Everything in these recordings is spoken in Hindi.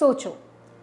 सोचो,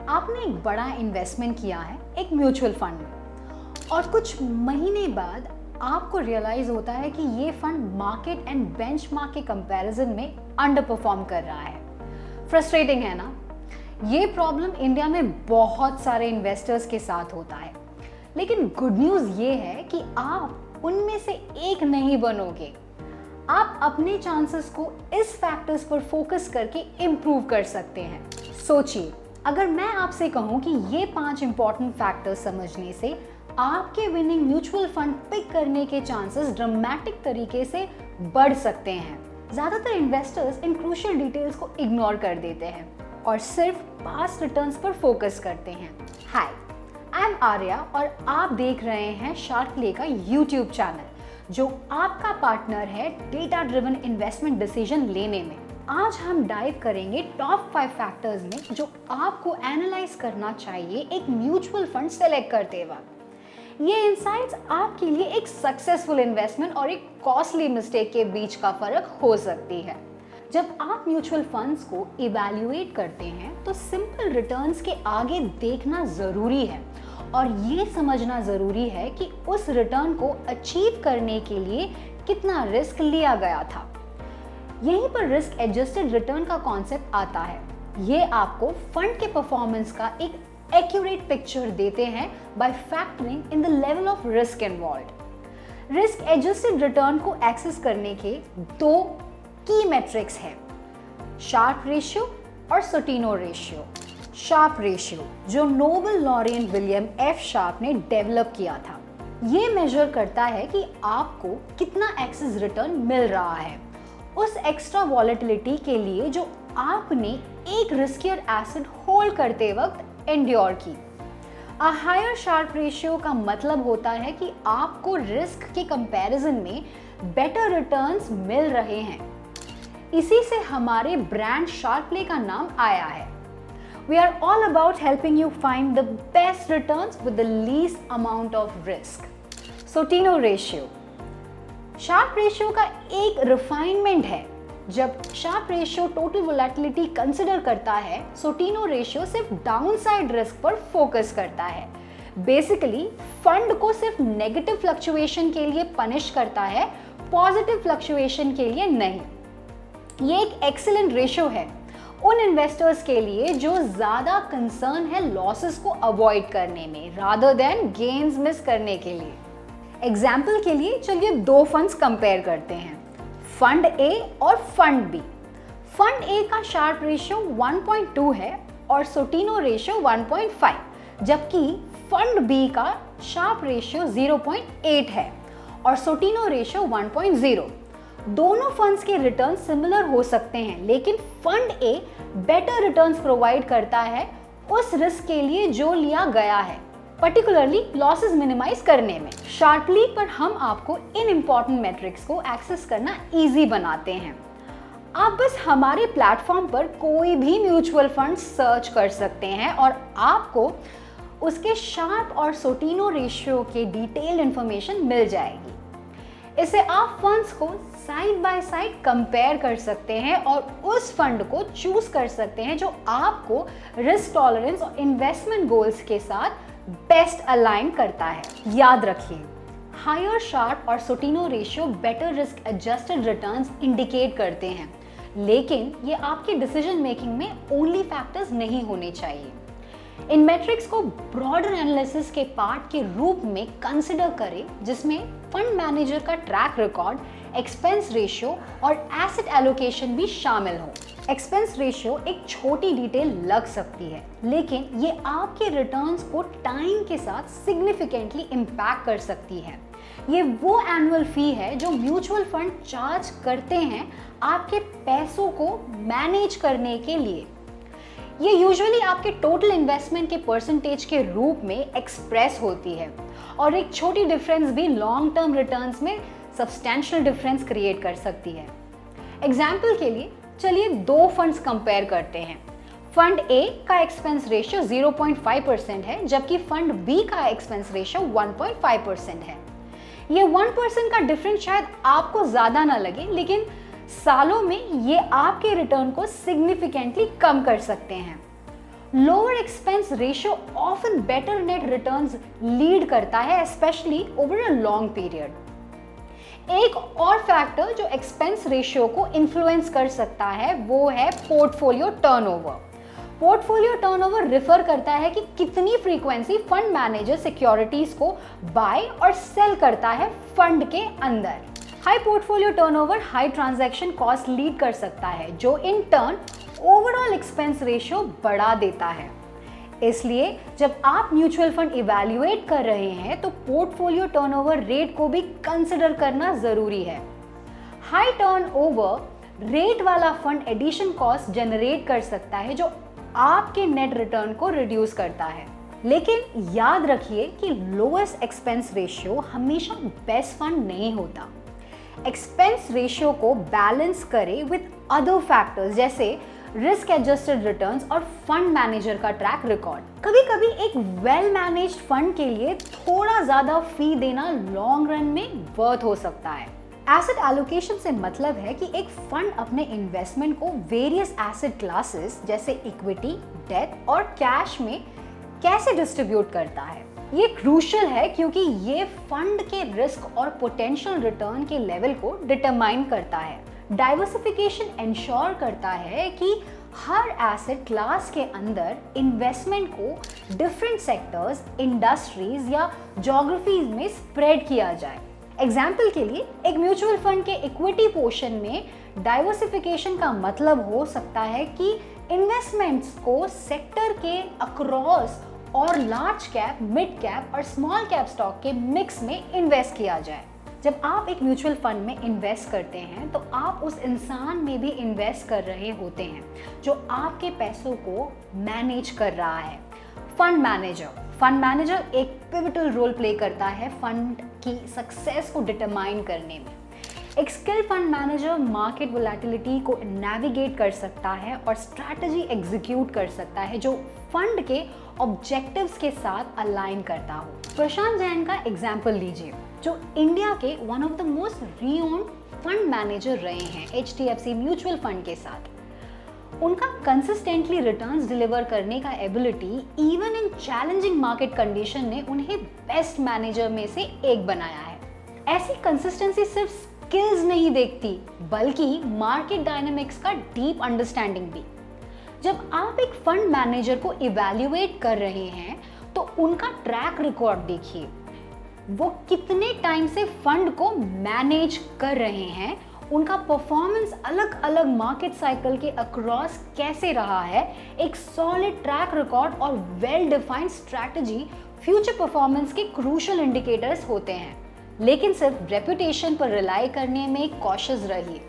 आपने एक बड़ा इन्वेस्टमेंट किया है एक म्यूचुअल फंड में और कुछ महीने बाद आपको रियलाइज होता है कि ये फंड मार्केट एंड बेंचमार्क के कंपैरिजन में अंडर परफॉर्म कर रहा है। फ्रस्ट्रेटिंग है ना? ये प्रॉब्लम इंडिया में बहुत सारे इन्वेस्टर्स के साथ होता है, लेकिन गुड न्यूज़ ये है कि आप उनमें से एक नहीं बनोगे। आप अपने चांसेस को इस फैक्टर्स पर फोकस करके इम्प्रूव कर सकते हैं। सोचिए, अगर मैं आपसे कहूं कि ये 5 इंपॉर्टेंट फैक्टर्स समझने से आपके विनिंग म्यूचुअल फंड पिक करने के चांसेस ड्रामेटिक तरीके से बढ़ सकते हैं। ज्यादातर इन्वेस्टर्स इन क्रूशियल डिटेल्स को इग्नोर कर देते हैं और सिर्फ पास्ट रिटर्न्स पर फोकस करते हैं। हाय, आई एम आर्या और आप देख रहे हैं शार्क प्ले का यूट्यूब चैनल, जो आपका पार्टनर है डेटा ड्रिवन इन्वेस्टमेंट डिसीजन लेने में। आज हम डाइव करेंगे टॉप 5 फैक्टर्स में जो आपको एनालाइज करना चाहिए एक म्यूचुअल फंड सेलेक्ट करते वक्त। ये इनसाइट्स आपके लिए एक सक्सेसफुल इन्वेस्टमेंट और एक कॉस्टली मिस्टेक के बीच का फर्क हो सकती है। जब आप म्यूचुअल फंड्स को इवैल्यूएट करते हैं तो सिंपल रिटर्न्स के आगे देखना जरूरी है और ये समझना जरूरी है कि उस रिटर्न को अचीव करने के लिए कितना रिस्क लिया गया था। यहीं पर रिस्क एडजस्टेड रिटर्न का कॉन्सेप्ट आता है। ये आपको फंड के परफॉर्मेंस का एक एक्यूरेट पिक्चर देते हैं by factoring in the level of risk involved. Risk adjusted return को एक्सेस करने के 2 की मेट्रिक्स हैं, शार्प रेशियो और सोटिनो रेशियो। शार्प रेशियो, जो Nobel laureate William F Sharpe ने डेवलप किया था, ये मेजर करता है कि आपको कितना एक्सेस रिटर्न मिल रहा है उस एक्स्ट्रा वॉलेटिलिटी के लिए जो आपने एक रिस्कियर एसेट होल्ड करते वक्त एंड्योर की। अ हायर शार्प रेशियो का मतलब होता है कि आपको रिस्क के कंपैरिजन में बेटर रिटर्न्स मिल रहे हैं। इसी से हमारे ब्रांड शार्क प्ले का नाम आया है। We are all about helping you find the best returns with the least amount of risk. Sortino ratio, Sharpe ratio का एक रिफाइनमेंट है। जब Sharpe ratio total volatility consider करता है, सोटिनो रेशियो सिर्फ डाउनसाइड रिस्क पर फोकस करता है। बेसिकली फंड को सिर्फ नेगेटिव फ्लक्चुएशन के लिए पनिश करता है, पॉजिटिव फ्लक्चुएशन के लिए नहीं। ये एक एक्सीलेंट रेशियो है उन इन्वेस्टर्स के लिए जो ज्यादा कंसर्न है लॉसेस को अवॉइड करने में रादर देन गेन्स मिस करने के लिए। एग्जाम्पल के लिए चलिए 2 फंड्स कंपेयर करते हैं, फंड ए और फंड बी। फंड ए का शार्प रेशियो 1.2 है और सोटिनो रेशियो 1.5, जबकि फंड बी का शार्प रेशियो 0.8 है और सोटिनो रेशियो 1.0। दोनों फंड्स के रिटर्न सिमिलर हो सकते हैं, लेकिन fund a better returns provide करता है उस रिस्क के लिए जो लिया गया है, पर्टिकुलरली लॉसेस मिनिमाइज करने में। शार्पली पर हम आपको इन इंपॉर्टेंट मैट्रिक्स को एक्सेस करना इजी बनाते हैं। आप बस हमारे प्लेटफॉर्म पर कोई भी म्यूचुअल फंड सर्च कर सकते हैं और आपको उसके शार्प और सोटिनो रेशियो के डिटेल्ड इंफॉर्मेशन मिल जाएगी। इससे आप फंड्स को साइड बाय साइड कंपेयर कर सकते हैं और उस फंड को चूज कर सकते हैं जो आपको रिस्क टॉलरेंस और इन्वेस्टमेंट गोल्स के साथ बेस्ट अलाइन करता है। याद रखिए, हायर शार्प और Sortino ratio better risk adjusted returns indicate करते हैं, लेकिन ये आपके डिसीजन मेकिंग में ओनली फैक्टर्स नहीं होने चाहिए। इन मैट्रिक्स को ब्रॉडर एनालिसिस के पार्ट के रूप में कंसिडर करें, जिसमें फंड मैनेजर का ट्रैक रिकॉर्ड, एक्सपेंस रेशियो और एसेट एलोकेशन भी शामिल हो। एक्सपेंस रेशियो एक छोटी डिटेल लग सकती है, लेकिन ये आपके रिटर्न्स को टाइम के साथ सिग्निफिकेंटली इम्पैक्ट कर सकती है। ये वो एनुअल फी है जो म्यूचुअल फंड चार्ज करते हैं आपके पैसों को मैनेज करने के लिए। ये यूजुअली आपके टोटल इन्वेस्टमेंट के परसेंटेज के रूप में एक्सप्रेस होती है और एक छोटी डिफरेंस भी लॉन्ग टर्म रिटर्न्स में सब्सटैंशियल डिफरेंस क्रिएट कर सकती है। एग्जाम्पल के लिए चलिए 2 फंड्स कंपेयर करते हैं। फंड ए का एक्सपेंस रेशियो 0.5% है, जबकि फंड बी का एक्सपेंस रेशियो 1.5% है। ये 1% का डिफरेंस शायद आपको ज्यादा ना लगे, लेकिन सालों में ये आपके रिटर्न को सिग्निफिकेंटली कम कर सकते हैं। Lower expense ratio often better net returns lead करता है, specially over a long period. एक और फैक्टर जो एक्सपेंस रेशियो को इन्फ्लुएंस कर सकता है वो है portfolio turnover. Portfolio turnover refer करता है कि कितनी फ्रीक्वेंसी फंड मैनेजर सिक्योरिटीज को बाय और सेल करता है फंड के अंदर। High portfolio turnover high transaction cost lead कर सकता है, जो in turn overall expense ratio बढ़ा देता है। इसलिए जब आप म्यूचुअल फंड इवैल्यूएट कर रहे हैं तो पोर्टफोलियो टर्नओवर रेट को भी कंसिडर करना जरूरी है। हाई टर्नओवर रेट वाला फंड एडिशन कॉस्ट जनरेट कर सकता है, जो आपके नेट रिटर्न को रिड्यूस करता है। लेकिन याद रखिए कि लोएस्ट एक्सपेंस रेशियो हमेशा बेस्ट फंड नहीं होता। एक्सपेंस रेशियो को बैलेंस करें विद अदर फैक्टर्स जैसे रिस्क एडजस्टेड रिटर्न्स और फंड मैनेजर का ट्रैक रिकॉर्ड। कभी कभी एक वेल मैनेज्ड फंड के लिए थोड़ा ज्यादा फी देना लॉन्ग रन में वर्थ हो सकता है। एसेट एलोकेशन से मतलब है कि एक फंड अपने इन्वेस्टमेंट को वेरियस एसेट क्लासेस जैसे इक्विटी, डेट और कैश में कैसे डिस्ट्रीब्यूट करता है। ये क्रूशियल है क्योंकि ये फंड के रिस्क और पोटेंशियल रिटर्न के लेवल को डिटरमाइन करता है। डाइवर्सिफिकेशन इंश्योर करता है कि हर एसेट क्लास के अंदर इन्वेस्टमेंट को डिफरेंट सेक्टर्स, इंडस्ट्रीज या ज्योग्राफीज में स्प्रेड किया जाए। एग्जाम्पल के लिए एक म्यूचुअल फंड के इक्विटी पोर्शन में डाइवर्सिफिकेशन का मतलब हो सकता है कि इन्वेस्टमेंट्स को सेक्टर के अक्रॉस और लार्ज कैप, मिड कैप और स्मॉल कैप स्टॉक के मिक्स में इन्वेस्ट किया जाए। जब आप एक म्यूचुअल फंड में इन्वेस्ट करते हैं तो आप उस इंसान में भी इन्वेस्ट कर रहे होते हैं जो आपके पैसों को मैनेज कर रहा है। फंड मैनेजर एक पिवटल रोल प्ले करता है फंड की सक्सेस को डिटरमाइन करने में। एक skill fund manager market volatility को नेविगेट कर सकता है और स्ट्रैटेजी एग्जीक्यूट कर सकता है जो फंड के ऑब्जेक्टिव्स के साथ अलाइन करता हो। प्रशांत जैन का एग्जाम्पल लीजिए, जो इंडिया के one of the most renowned fund manager रहे हैं HDFC म्यूचुअल फंड के साथ। उनका कंसिस्टेंटली रिटर्न्स डिलीवर करने का ability even in challenging market condition ने उन्हें बेस्ट मैनेजर में से एक बनाया है। ऐसी कंसिस्टेंसी सिर्फ स्किल्स नहीं देखती बल्कि मार्केट डायनामिक्स का डीप अंडरस्टैंडिंग भी। जब आप एक फंड मैनेजर को इवैल्यूएट कर रहे हैं तो उनका ट्रैक रिकॉर्ड देखिए। वो कितने टाइम से फंड को मैनेज कर रहे हैं, उनका परफॉर्मेंस अलग अलग मार्केट साइकिल के अक्रॉस कैसे रहा है। एक सॉलिड ट्रैक रिकॉर्ड और well defined strategy future performance के क्रूशियल इंडिकेटर्स होते हैं। लेकिन सिर्फ रेपुटेशन पर रिलाई करने में कॉशियस रहिए।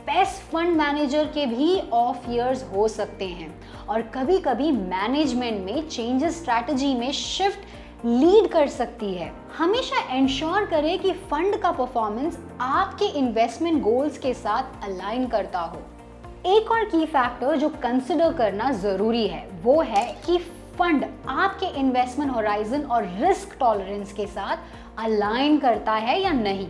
बेस्ट फंड मैनेजर के भी ऑफ ईयर्स हो सकते हैं और कभी कभी मैनेजमेंट में चेंजेस स्ट्रैटेजी में शिफ्ट लीड कर सकती है। हमेशा इंश्योर करें कि फंड का परफॉर्मेंस आपके इन्वेस्टमेंट गोल्स के साथ अलाइन करता हो। एक और की फैक्टर जो कंसिडर करना जरूरी है वो है कि फंड आपके इन्वेस्टमेंट होराइजन और रिस्क टॉलरेंस के साथ अलाइन करता है या नहीं।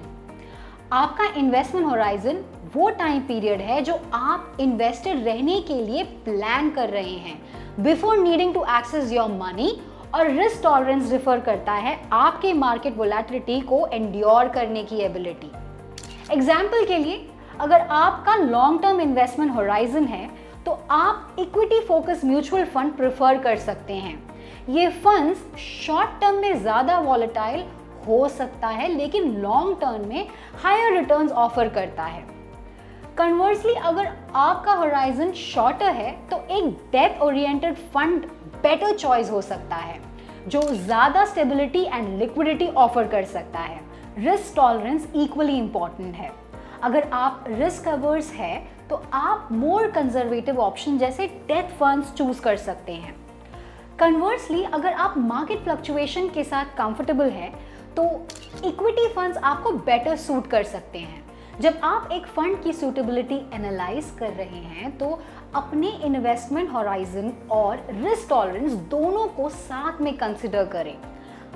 आपका इन्वेस्टमेंट होराइजन वो टाइम पीरियड है जो आप इन्वेस्टेड रहने के लिए प्लान कर रहे हैं before needing to access your money, और रिस्क टॉलरेंस रिफर करता है आपके मार्केट वोलेटिलिटी को एंड्योर करने की एबिलिटी। एग्जाम्पल के लिए अगर आपका लॉन्ग टर्म इन्वेस्टमेंट होराइजन है तो आप equity focus mutual fund prefer कर सकते हैं। ये फंड्स शॉर्ट टर्म में ज़्यादा वॉलेटाइल हो सकता है लेकिन लॉन्ग टर्म में हायर रिटर्न्स ऑफर करता है। कन्वर्सली अगर आपका होराइजन शॉर्टर है तो एक depth oriented fund better choice हो सकता है जो ज़्यादा स्टेबिलिटी एंड लिक्विडिटी ऑफर कर सकता है। रिस्क टॉलरेंस इक्वली इंपॉर्टेंट है। अगर आप रिस्क अवर्स है तो आप मोर कंजर्वेटिव ऑप्शन जैसे डेथ फंड्स चूज कर सकते हैं। कन्वर्सली अगर आप मार्केट फ्लक्चुएशन के साथ कंफर्टेबल है तो इक्विटी फंड्स आपको बेटर सूट कर सकते हैं। जब आप एक फंड की सूटेबिलिटी एनालाइज कर रहे हैं तो अपने इन्वेस्टमेंट होराइजन और रिस्क टॉलरेंस दोनों को साथ में कंसिडर करें।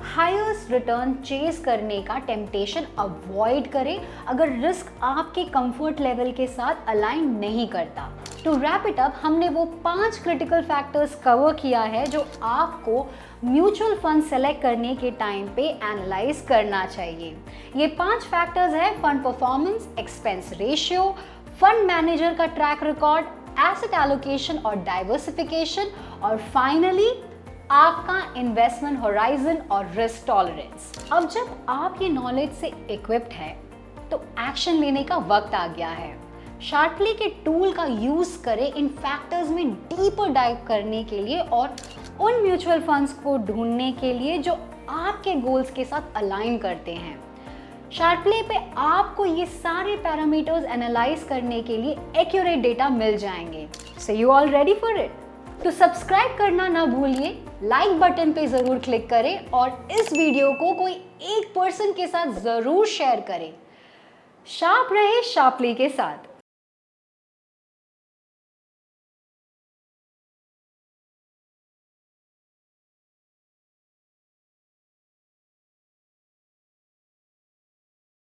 हाईएस्ट रिटर्न चेस करने का टेम्पटेशन अवॉइड करें अगर रिस्क आपके कंफर्ट लेवल के साथ अलाइन नहीं करता। टू रैप इट अप, हमने वो 5 क्रिटिकल फैक्टर्स कवर किया है जो आपको म्यूचुअल फंड सेलेक्ट करने के टाइम पे एनालाइज करना चाहिए। ये 5 फैक्टर्स है fund performance, expense ratio, fund manager का ट्रैक रिकॉर्ड, एसेट एलोकेशन और डाइवर्सिफिकेशन, और फाइनली आपका इन्वेस्टमेंट होराइजन और रिस्क टॉलरेंस। अब जब आप ये नॉलेज से इक्विप्ड है तो एक्शन लेने का वक्त आ गया है। शार्पली के टूल का यूज करें इन फैक्टर्स में डीपर डाइव करने के लिए और उन म्यूचुअल फंड्स को ढूंढने के लिए जो आपके गोल्स के साथ अलाइन करते हैं। शार्पली पे आपको ये सारे पैरामीटर्स एनालाइज करने के लिए एक्यूरेट डेटा मिल जाएंगे। So you all ready for it? तो सब्सक्राइब करना ना भूलिए, लाइक बटन पे जरूर क्लिक करें और इस वीडियो को कोई एक पर्सन के साथ जरूर शेयर करें। शार्प रहे शार्पली के साथ।